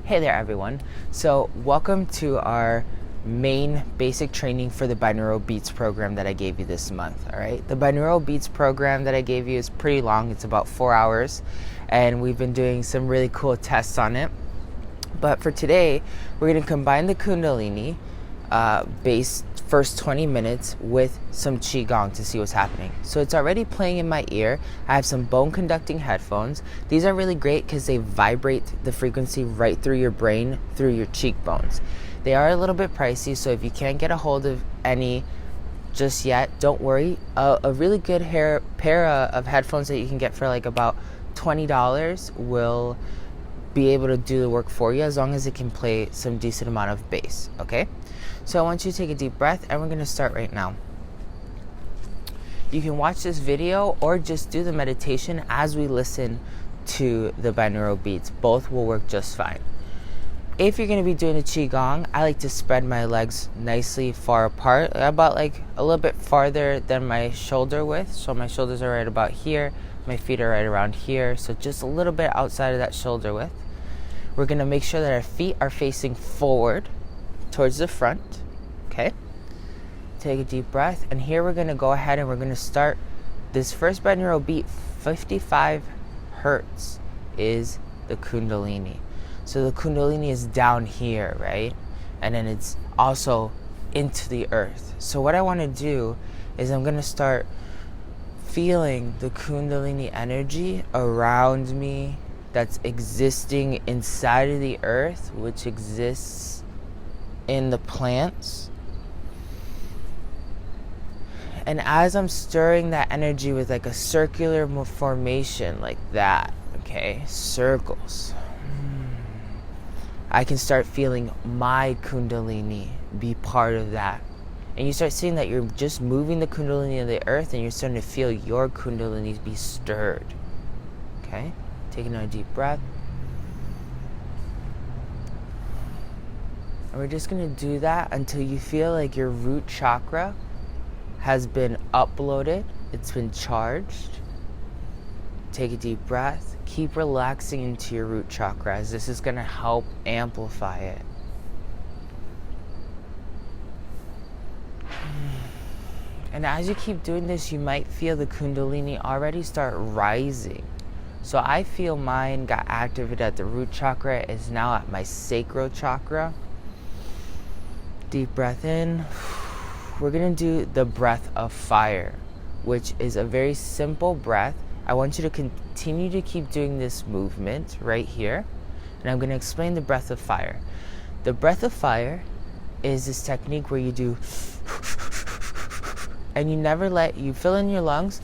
Hey there everyone. So welcome to our main basic training for the Binaural Beats program that I gave you this month. Alright, the Binaural Beats program that I gave you is pretty long. It's about 4 hours and we've been doing some really cool tests on it. But for today, we're going to combine the Kundalini based first 20 minutes with some Qi-Gong to see what's happening. So it's already playing in my ear. I have some bone conducting headphones. These are really great because they vibrate the frequency right through your brain, through your cheekbones. They are a little bit pricey, so if you can't get a hold of any just yet, don't worry. A really good pair of headphones that you can get for like about $20 will be able to do the work for you as long as it can play some decent amount of bass, okay? So I want you to take a deep breath and we're going to start right now. You can watch this video or just do the meditation as we listen to the binaural beats. Both will work just fine. If you're going to be doing a Qi-Gong, I like to spread my legs nicely far apart, about like a little bit farther than my shoulder width. So my shoulders are right about here, my feet are right around here, so just a little bit outside of that shoulder width. We're going to make sure that our feet are facing forward towards the front, okay? Take a deep breath, and here we're going to go ahead and we're going to start this first binaural beat. 55 hertz is the Kundalini. So the Kundalini is down here, right? And then it's also into the earth. So what I want to do is I'm going to start feeling the Kundalini energy around me that's existing inside of the earth, which exists in the plants. And as I'm stirring that energy with like a circular formation like that, okay, circles, I can start feeling my Kundalini be part of that. And you start seeing that you're just moving the Kundalini of the earth and you're starting to feel your Kundalini be stirred. Okay? Take another deep breath. And we're just going to do that until you feel like your root chakra has been uploaded. It's been charged. Take a deep breath. Keep relaxing into your root chakra as this is going to help amplify it. And as you keep doing this, you might feel the Kundalini already start rising. So I feel mine got activated at the root chakra, is now at my sacral chakra. Deep breath in. We're going to do the breath of fire, which is a very simple breath. I want you to continue to keep doing this movement right here. And I'm going to explain the breath of fire. The breath of fire is this technique where you do and you fill in your lungs.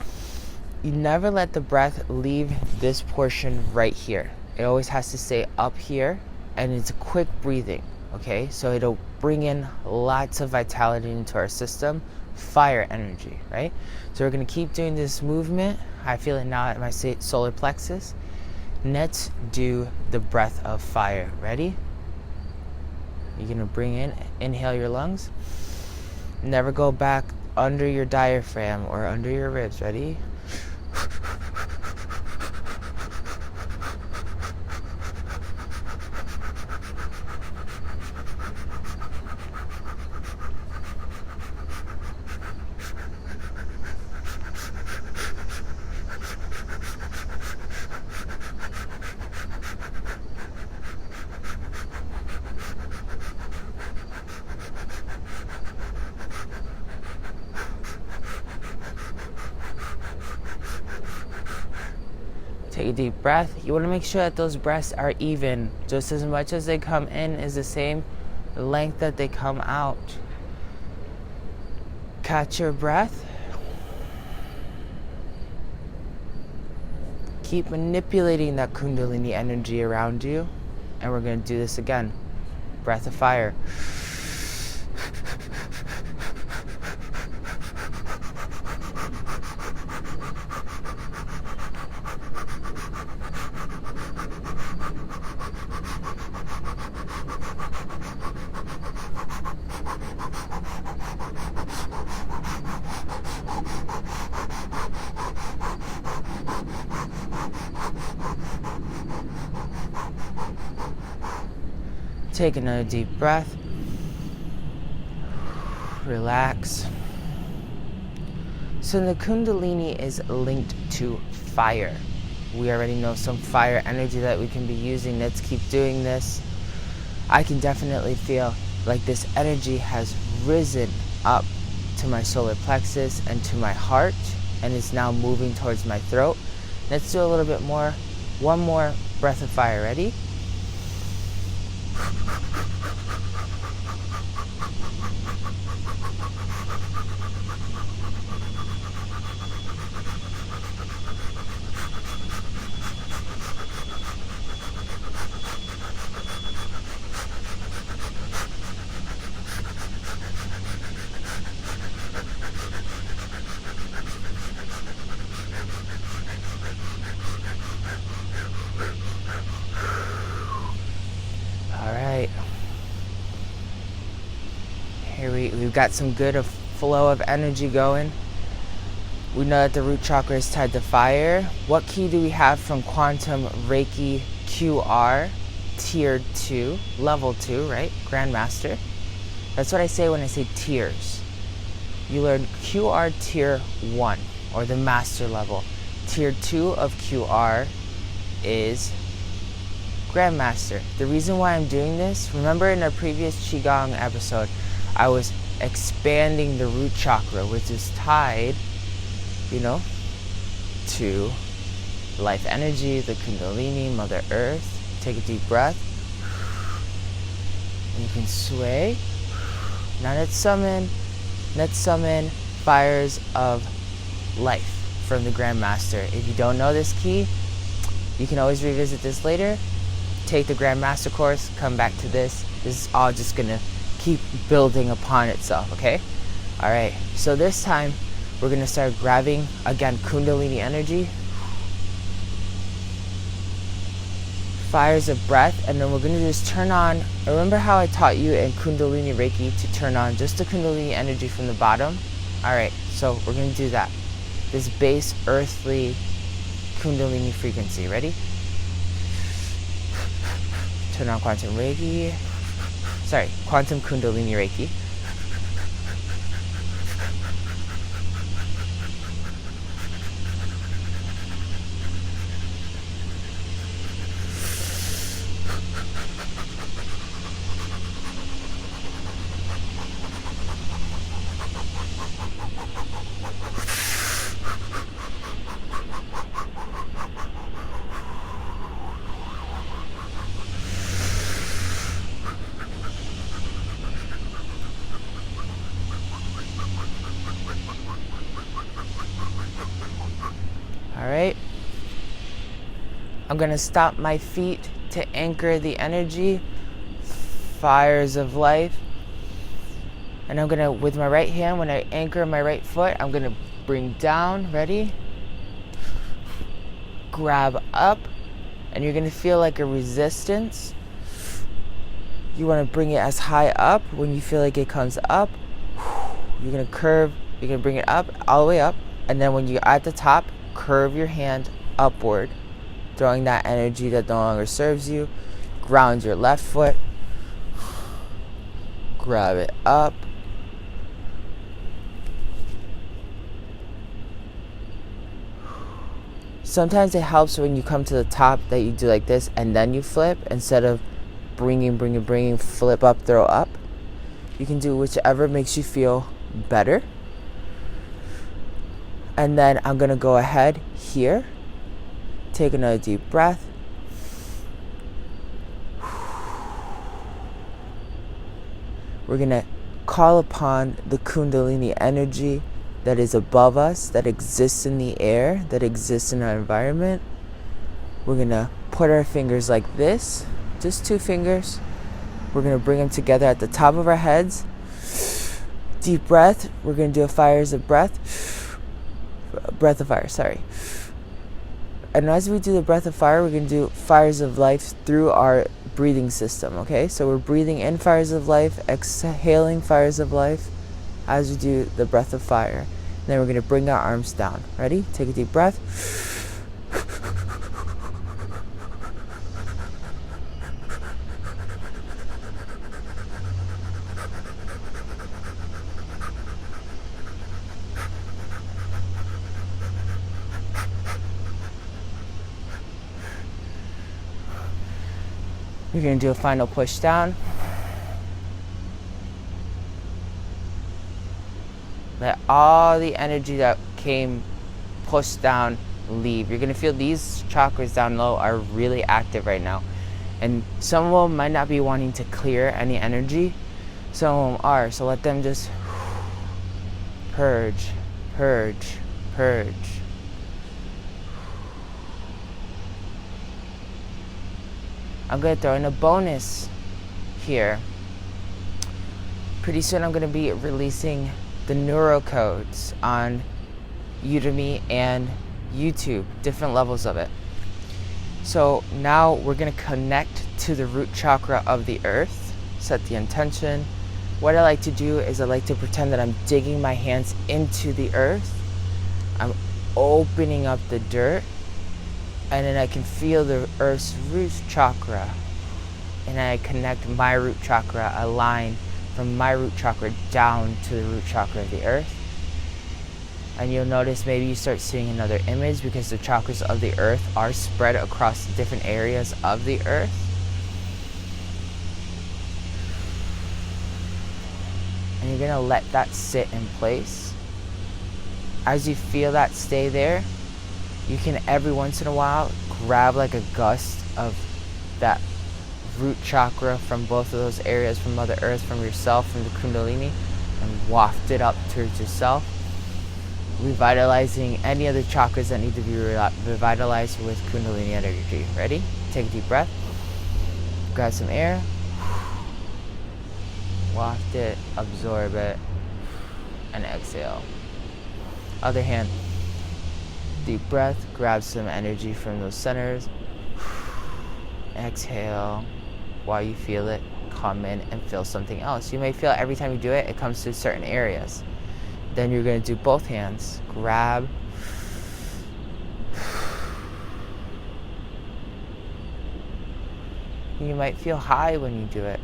You never let the breath leave this portion right here. It always has to stay up here, and it's a quick breathing, okay? So it'll bring in lots of vitality into our system, fire energy, right? So we're gonna keep doing this movement. I feel it now at my solar plexus. Let's do the breath of fire. Ready? You're gonna inhale your lungs. Never go back under your diaphragm or under your ribs. Ready? Take a deep breath. You want to make sure that those breaths are even. Just as much as they come in is the same length that they come out. Catch your breath. Keep manipulating that Kundalini energy around you. And we're going to do this again. Breath of fire. Take another deep breath. Relax. So the Kundalini is linked to fire. We already know some fire energy that we can be using. Let's keep doing this. I can definitely feel like this energy has risen up to my solar plexus and to my heart, and is now moving towards my throat. Let's do a little bit more. One more breath of fire. Ready? Here we've got some good flow of energy going. We know that the root chakra is tied to fire. What key do we have from Quantum Reiki QR Tier 2, Level 2, right? Grandmaster. That's what I say when I say tiers. You learn QR Tier 1, or the Master level. Tier 2 of QR is Grandmaster. The reason why I'm doing this, remember in our previous Qi-Gong episode, I was expanding the root chakra, which is tied, to life energy, the Kundalini, Mother Earth. Take a deep breath. And you can sway. Now let's summon fires of life from the Grandmaster. If you don't know this key, you can always revisit this later. Take the Grandmaster course, come back to this. This is all just gonna keep building upon itself, okay? All right, so this time we're gonna start grabbing, again, Kundalini energy, fires of breath, and then we're gonna just turn on. Remember how I taught you in Kundalini Reiki to turn on just the Kundalini energy from the bottom? All right, so we're gonna do that. This base earthly Kundalini frequency. Ready? Turn on Quantum Reiki. Quantum Kundalini Reiki. Alright, I'm going to stop my feet to anchor the energy, fires of life. And I'm going to, with my right hand, when I anchor my right foot, I'm going to bring down, ready? Grab up, and you're going to feel like a resistance. You want to bring it as high up. When you feel like it comes up, you're going to curve, you're going to bring it up, all the way up. And then when you're at the top, curve your hand upward, throwing that energy that no longer serves you. Ground your left foot. Grab it up. Sometimes it helps when you come to the top that you do like this and then you flip, instead of bringing, flip up, throw up. You can do whichever makes you feel better. And then I'm going to go ahead here. Take another deep breath. We're going to call upon the Kundalini energy that is above us, that exists in the air, that exists in our environment. We're going to put our fingers like this, just 2 fingers. We're going to bring them together at the top of our heads. Deep breath. We're going to do a fires of breath. Breath of fire, sorry. And as we do the breath of fire, we're going to do fires of life through our breathing system, okay? So we're breathing in fires of life, exhaling fires of life as we do the breath of fire. And then we're going to bring our arms down. Ready? Take a deep breath. You're going to do a final push down. Let all the energy that came pushed down leave. You're going to feel these chakras down low are really active right now. And some of them might not be wanting to clear any energy. Some of them are. So let them just purge, purge, purge. I'm going to throw in a bonus here. Pretty soon I'm going to be releasing the neurocodes on Udemy and YouTube, different levels of it. So now we're going to connect to the root chakra of the earth, set the intention. What I like to do is I like to pretend that I'm digging my hands into the earth. I'm opening up the dirt, and then I can feel the earth's root chakra. And I connect my root chakra, a line from my root chakra down to the root chakra of the earth. And you'll notice maybe you start seeing another image because the chakras of the earth are spread across different areas of the earth. And you're gonna let that sit in place. As you feel that stay there, you can every once in a while grab like a gust of that root chakra from both of those areas, from Mother Earth, from yourself, from the Kundalini, and waft it up towards yourself, revitalizing any other chakras that need to be revitalized with Kundalini energy. Ready? Take a deep breath. Grab some air. Waft it, absorb it, and exhale. Other hand. Deep breath. Grab some energy from those centers. Exhale. While you feel it, come in and feel something else. You may feel every time you do it, it comes to certain areas. Then you're going to do both hands. Grab. You might feel high when you do it.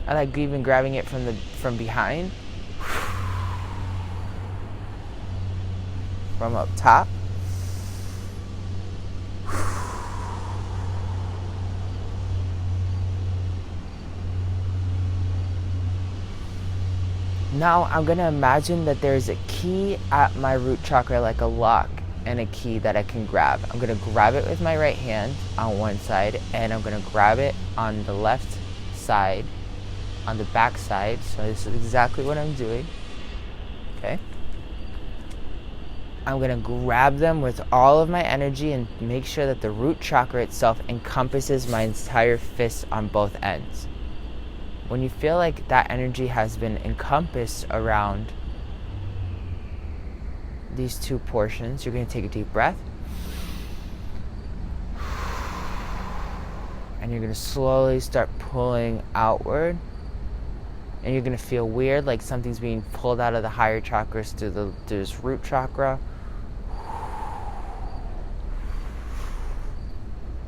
I like even grabbing it from behind, from up top. Now I'm gonna imagine that there's a key at my root chakra, like a lock, and a key that I can grab. I'm gonna grab it with my right hand on one side, and I'm gonna grab it on the left side, on the back side. So this is exactly what I'm doing. Okay. I'm gonna grab them with all of my energy and make sure that the root chakra itself encompasses my entire fist on both ends. When you feel like that energy has been encompassed around these two portions, you're gonna take a deep breath. And you're gonna slowly start pulling outward. And you're going to feel weird, like something's being pulled out of the higher chakras through this root chakra.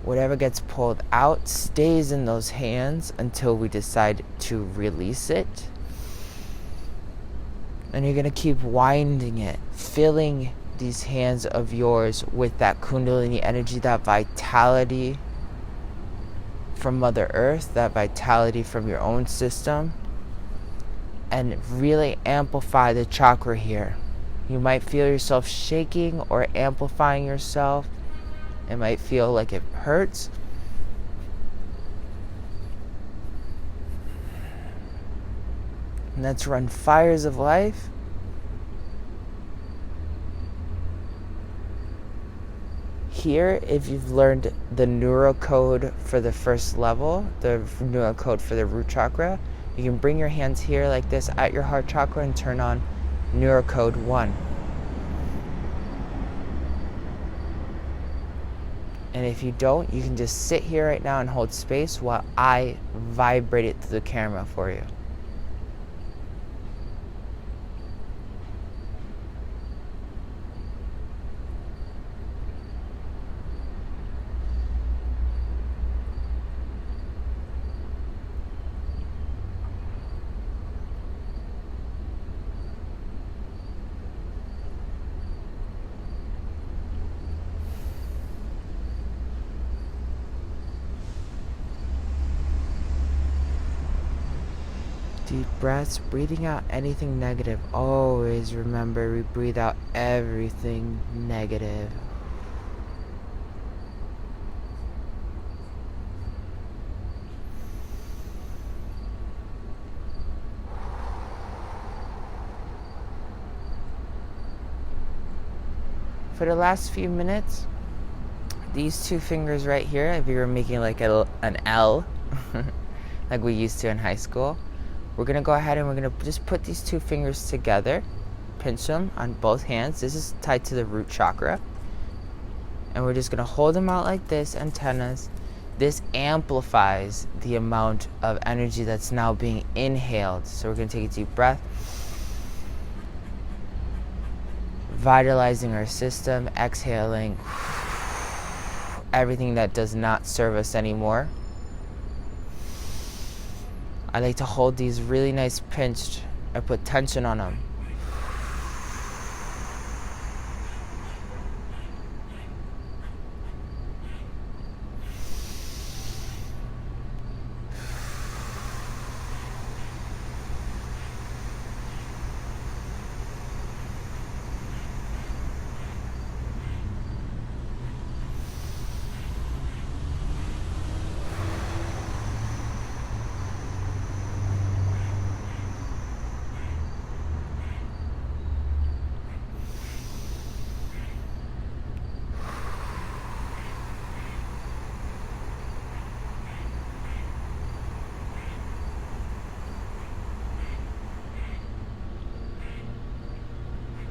Whatever gets pulled out stays in those hands until we decide to release it. And you're going to keep winding it, filling these hands of yours with that Kundalini energy, that vitality from Mother Earth, that vitality from your own system. And really amplify the chakra here. You might feel yourself shaking or amplifying yourself. It might feel like it hurts. And let's run fires of life. Here, if you've learned the neurocode for the first level, the neurocode for the root chakra, you can bring your hands here like this at your heart chakra and turn on neurocode 1. And if you don't, you can just sit here right now and hold space while I vibrate it to the camera for you. Deep breaths, breathing out anything negative. Always remember, we breathe out everything negative. For the last few minutes, these two fingers right here, if you were making like an L, like we used to in high school, we're going to go ahead and we're going to just put these two fingers together, pinch them on both hands. This is tied to the root chakra. And we're just going to hold them out like this, antennas. This amplifies the amount of energy that's now being inhaled. So we're going to take a deep breath, vitalizing our system, exhaling everything that does not serve us anymore. I like to hold these really nice pinched. I put tension on them.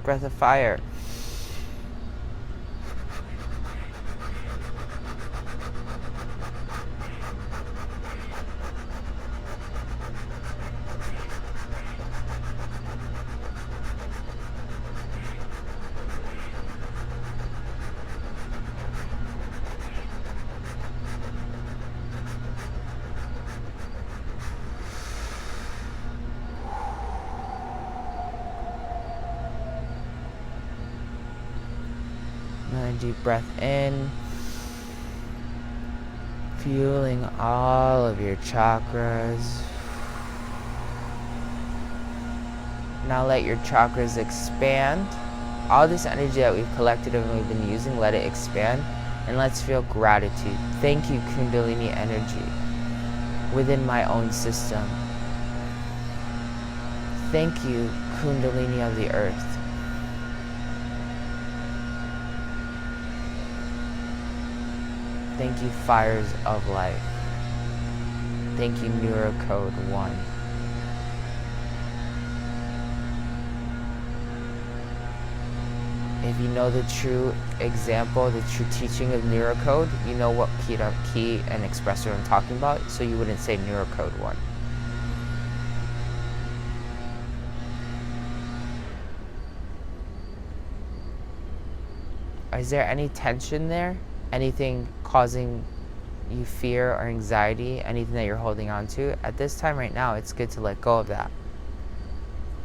Breath of fire. Another deep breath in, fueling all of your chakras. Now let your chakras expand. All this energy that we've collected and we've been using, let it expand. And let's feel gratitude. Thank you, Kundalini energy, within my own system. Thank you, Kundalini of the earth. Thank you, fires of life. Thank you, Neurocode 1. If you know the true example, the true teaching of Neurocode, you know what key and expressor I'm talking about, so you wouldn't say Neurocode 1. Is there any tension there? Anything causing you fear or anxiety? Anything that you're holding on to? At this time right now, it's good to let go of that.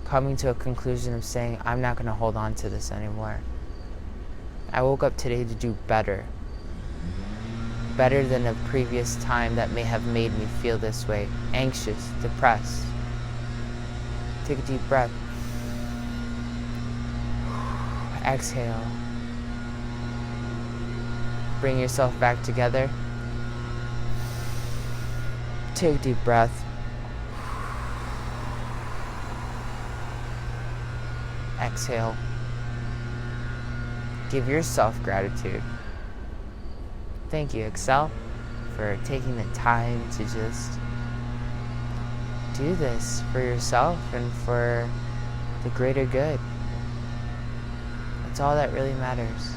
Coming to a conclusion of saying, I'm not going to hold on to this anymore. I woke up today to do better. Better than a previous time that may have made me feel this way. Anxious, depressed. Take a deep breath. Exhale. Bring yourself back together. Take a deep breath. Exhale. Give yourself gratitude. Thank you, Excel, for taking the time to just do this for yourself and for the greater good. That's all that really matters.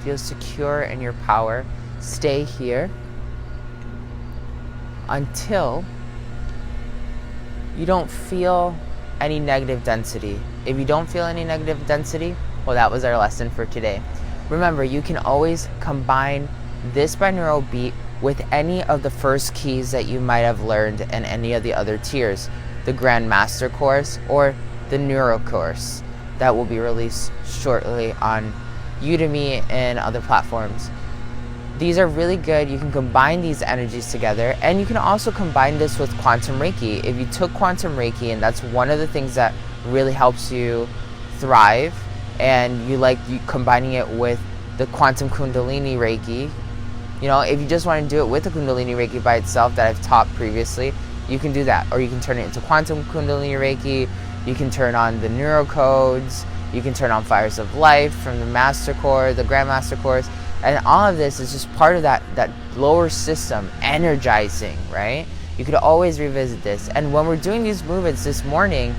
Feel secure in your power. Stay here until you don't feel any negative density. If you don't feel any negative density, well, that was our lesson for today. Remember, you can always combine this binaural beat with any of the first keys that you might have learned in any of the other tiers, the Grand Master course or the Neuro course that will be released shortly on Udemy and other platforms. these are really good. You can combine these energies together, and you can also combine this with Quantum Reiki. If you took Quantum Reiki, and that's one of the things that really helps you thrive, and you combining it with the Quantum Kundalini Reiki, you know, if you just want to do it with the Kundalini Reiki by itself that I've taught previously, you can do that. Or you can turn it into Quantum Kundalini Reiki. You can turn on the neurocodes. You can turn on Fires of Life from the Master Course, the Grandmaster Course. And all of this is just part of that lower system, energizing, right? You could always revisit this. And when we're doing these movements this morning,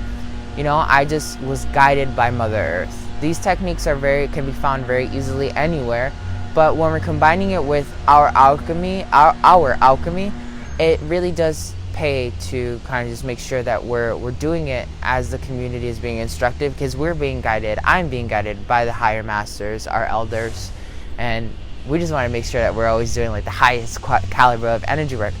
you know, I just was guided by Mother Earth. These techniques can be found very easily anywhere. But when we're combining it with our alchemy, it really does pay to kind of just make sure that we're doing it as the community is being instructed, because we're being guided. I'm being guided by the higher masters, our elders, and we just want to make sure that we're always doing like the highest caliber of energy work.